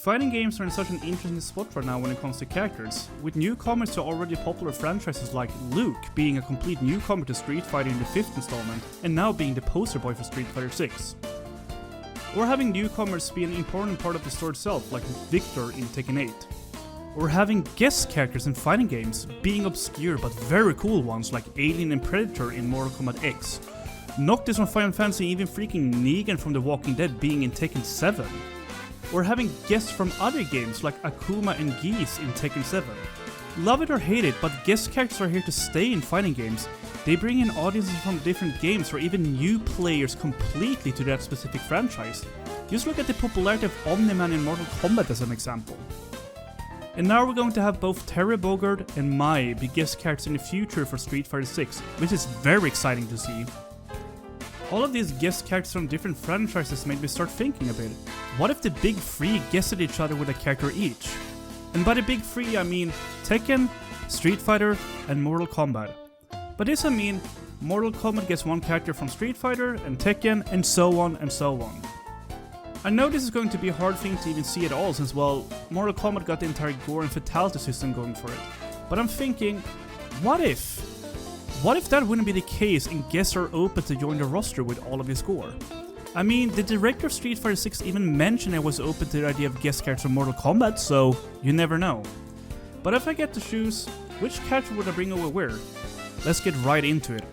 Fighting games are in such an interesting spot right now when it comes to characters, with newcomers to already popular franchises like Luke being a complete newcomer to Street Fighter in the 5th installment, and now being the poster boy for Street Fighter 6. Or having newcomers be an important part of the story itself, like Victor in Tekken 8. Or having guest characters in fighting games, being obscure but very cool ones like Alien and Predator in Mortal Kombat X. Noctis from Final Fantasy, even freaking Negan from The Walking Dead being in Tekken 7. Or having guests from other games like Akuma and Geese in Tekken 7. Love it or hate it, but guest characters are here to stay in fighting games. They bring in audiences from different games or even new players completely to that specific franchise. Just look at the popularity of Omni-Man in Mortal Kombat as an example. And now we're going to have both Terry Bogard and Mai be guest characters in the future for Street Fighter 6, which is very exciting to see. All of these guest characters from different franchises made me start thinking a bit. What if the big three guested each other with a character each? And by the big three I mean Tekken, Street Fighter, and Mortal Kombat. By this I mean Mortal Kombat gets one character from Street Fighter, and Tekken, and so on and so on. I know this is going to be a hard thing to even see at all since, well, Mortal Kombat got the entire gore and fatality system going for it. But I'm thinking, what if? What if that wouldn't be the case and guests are open to join the roster with all of this gore? I mean, the director of Street Fighter 6 even mentioned it was open to the idea of guest characters from Mortal Kombat, so you never know. But if I get to choose, which character would I bring over where? Let's get right into it.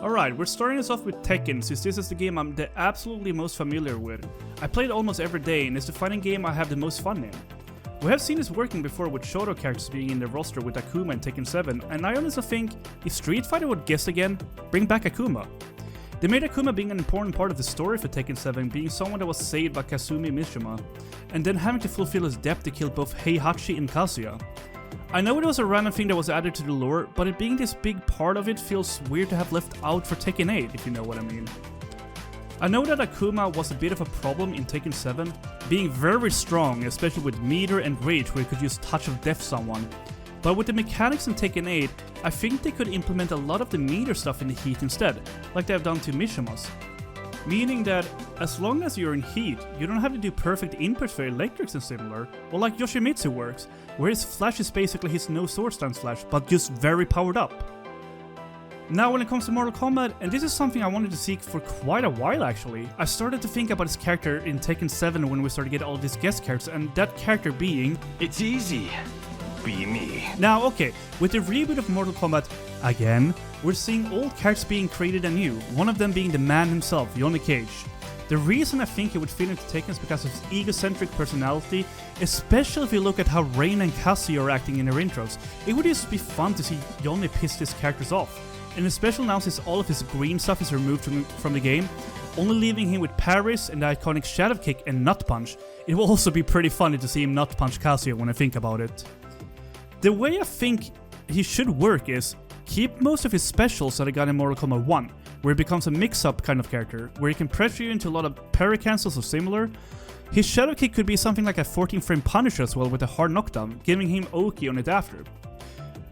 Alright, we're starting this off with Tekken, since this is the game I'm the absolutely most familiar with. I play it almost every day and it's the fighting game I have the most fun in. We have seen this working before with Shoto characters being in the roster with Akuma in Tekken 7, and I honestly think if Street Fighter would guess again, bring back Akuma. They made Akuma being an important part of the story for Tekken 7, being someone that was saved by Kazumi Mishima, and then having to fulfill his debt to kill both Heihachi and Kazuya. I know it was a random thing that was added to the lore, but it being this big part of it feels weird to have left out for Tekken 8, if you know what I mean. I know that Akuma was a bit of a problem in Tekken 7, being very strong, especially with meter and rage where he could use touch of death someone. But with the mechanics in Tekken 8, I think they could implement a lot of the meter stuff in the heat instead, like they have done to Mishima's. Meaning that, as long as you're in heat, you don't have to do perfect inputs for electrics and similar, or like Yoshimitsu works, where his flash is basically his no sword stance flash, but just very powered up. Now when it comes to Mortal Kombat, and this is something I wanted to seek for quite a while actually, I started to think about his character in Tekken 7 when we started to get all of these guest characters, and that character being... It's easy. Be me. Now okay, with the reboot of Mortal Kombat, again, we're seeing old characters being created anew, one of them being the man himself, Johnny Cage. The reason I think he would fit into Tekken is because of his egocentric personality, especially if you look at how Rain and Kazuya are acting in their intros. It would just be fun to see Johnny piss his characters off. And especially now since all of his green stuff is removed from the game, only leaving him with parries and the iconic Shadow Kick and Nut Punch, it will also be pretty funny to see him Nut Punch Kazuya when I think about it. The way I think he should work is keep most of his specials that I got in Mortal Kombat 1, where he becomes a mix-up kind of character, where he can pressure you into a lot of parry cancels or similar. His Shadow Kick could be something like a 14-frame Punisher as well with a hard knockdown, giving him Oki on it after.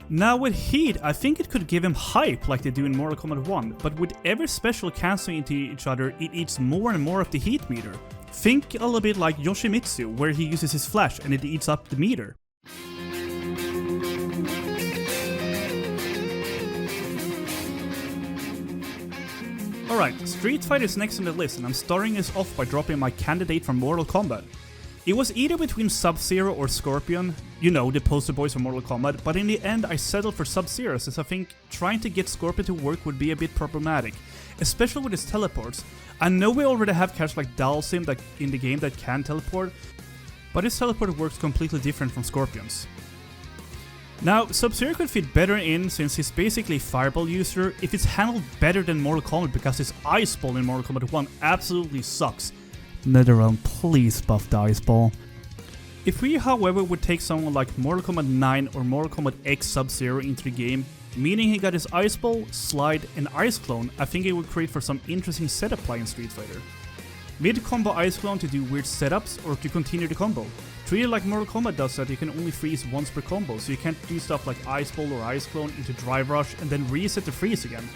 Now with Heat, I think it could give him hype like they do in Mortal Kombat 1, but with every special cancelling into each other, it eats more and more of the heat meter. Think a little bit like Yoshimitsu, where he uses his flash and it eats up the meter. Alright, Street Fighter is next on the list, and I'm starting this off by dropping my candidate from Mortal Kombat. It was either between Sub-Zero or Scorpion, you know, the poster boys from Mortal Kombat, but in the end I settled for Sub-Zero since I think trying to get Scorpion to work would be a bit problematic, especially with his teleports. I know we already have characters like Dalsim in the game that can teleport, but his teleport works completely different from Scorpion's. Now, Sub-Zero could fit better in since he's basically a fireball user if it's handled better than Mortal Kombat, because his Ice Ball in Mortal Kombat 1 absolutely sucks. NetherRealm, please buff the Ice Ball. If we, however, would take someone like Mortal Kombat 9 or Mortal Kombat X Sub-Zero into the game, meaning he got his Ice Ball, Slide, and Ice Clone, I think it would create for some interesting setup play in Street Fighter. Mid-combo Ice Clone to do weird setups or to continue the combo. Treat it like Mortal Kombat does, that you can only freeze once per combo, so you can't do stuff like Ice Ball or Ice Clone into Drive Rush and then reset the freeze again.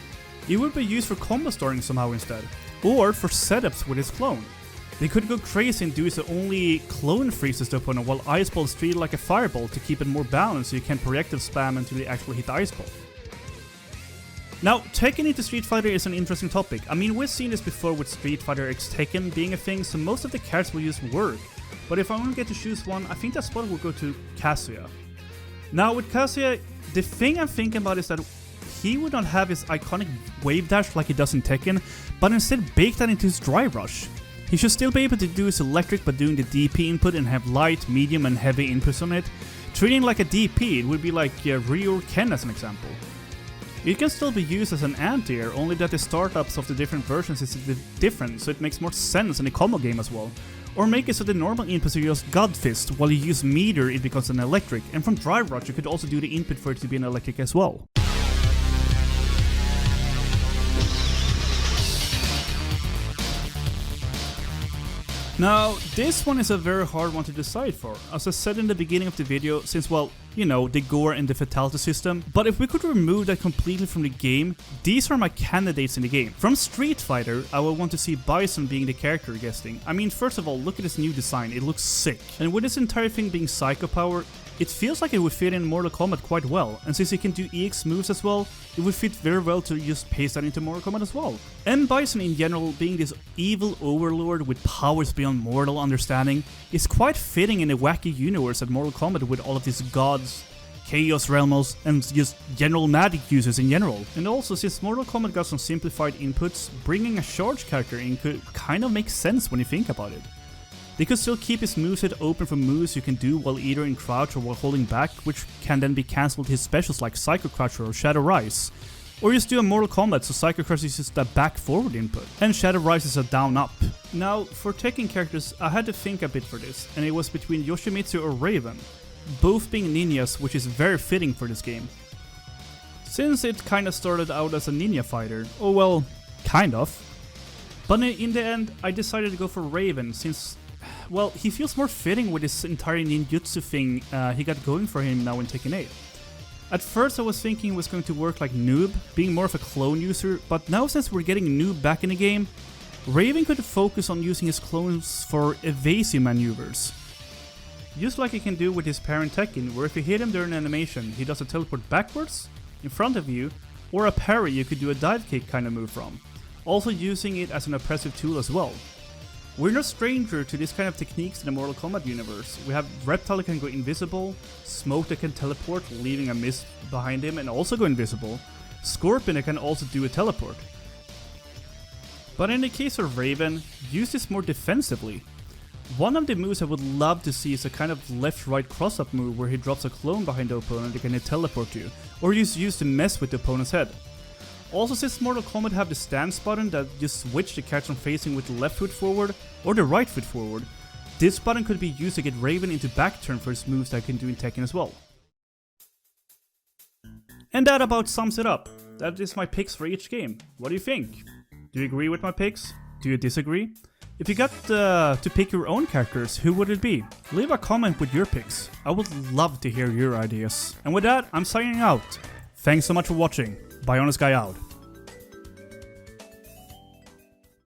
It would be used for combo starting somehow instead, or for setups with his clone. They could go crazy and do so only clone freezes the opponent, while Ice Ball is treated like a fireball to keep it more balanced so you can projectile spam until you actually hit the Ice Ball. Now, Tekken into Street Fighter is an interesting topic. I mean, we've seen this before with Street Fighter X Tekken being a thing, so most of the characters will use work. But if I want to get to choose one, I think that spot will go to Kazuya. Now, with Kazuya, the thing I'm thinking about is that he would not have his iconic wave dash like he does in Tekken, but instead bake that into his Drive Rush. He should still be able to do his electric by doing the DP input and have light, medium and heavy inputs on it. Treating like a DP, it would be like Ryu or Ken as an example. It can still be used as an anti-air, only that the startups of the different versions is different, so it makes more sense in the combo game as well. Or make it so the normal inputs are just God Fist, while you use meter it becomes an electric, and from Drive Rush you could also do the input for it to be an electric as well. Now, this one is a very hard one to decide for, as I said in the beginning of the video, since, well, you know, the gore and the fatality system. But if we could remove that completely from the game, these are my candidates in the game. From Street Fighter, I would want to see Bison being the character guesting. I mean, first of all, look at this new design, it looks sick. And with this entire thing being Psycho Power, it feels like it would fit in Mortal Kombat quite well, and since it can do EX moves as well, it would fit very well to just paste that into Mortal Kombat as well. And Bison in general, being this evil overlord with powers beyond mortal understanding, is quite fitting in a wacky universe at Mortal Kombat with all of these gods, Chaos Realms, and just general magic users in general. And also, since Mortal Kombat got some simplified inputs, bringing a charge character in could kind of make sense when you think about it. They could still keep his moveset open for moves you can do while either in crouch or while holding back, which can then be cancelled with his specials like Psycho Crusher or Shadow Rise. Or just do a Mortal Kombat so Psycho Crusher uses the back forward input, and Shadow Rise is a down up. Now, for Tekken characters, I had to think a bit for this, and it was between Yoshimitsu or Raven, both being ninjas, which is very fitting for this game. Since it kinda started out as a ninja fighter, oh well, kind of. But in the end, I decided to go for Raven since, well, he feels more fitting with this entire ninjutsu thing he got going for him now in Tekken 8. At first I was thinking it was going to work like Noob, being more of a clone user, but now since we're getting Noob back in the game, Raven could focus on using his clones for evasive maneuvers. Just like he can do with his parent Tekken, where if you hit him during animation, he does a teleport backwards, in front of you, or a parry you could do a dive kick kind of move from, also using it as an oppressive tool as well. We're no stranger to this kind of techniques in the Mortal Kombat universe. We have Reptile that can go invisible, Smoke that can teleport, leaving a mist behind him and also go invisible, Scorpion that can also do a teleport. But in the case of Raven, use this more defensively. One of the moves I would love to see is a kind of left-right cross-up move where he drops a clone behind the opponent that can teleport to, or just use to mess with the opponent's head. Also, since Mortal Kombat have the stance button that just switch the character from facing with the left foot forward or the right foot forward, this button could be used to get Raven into back turn for his moves that I can do in Tekken as well. And that about sums it up. That is my picks for each game. What do you think? Do you agree with my picks? Do you disagree? If you got to pick your own characters, who would it be? Leave a comment with your picks. I would love to hear your ideas. And with that, I'm signing out. Thanks so much for watching. BionisGuy out.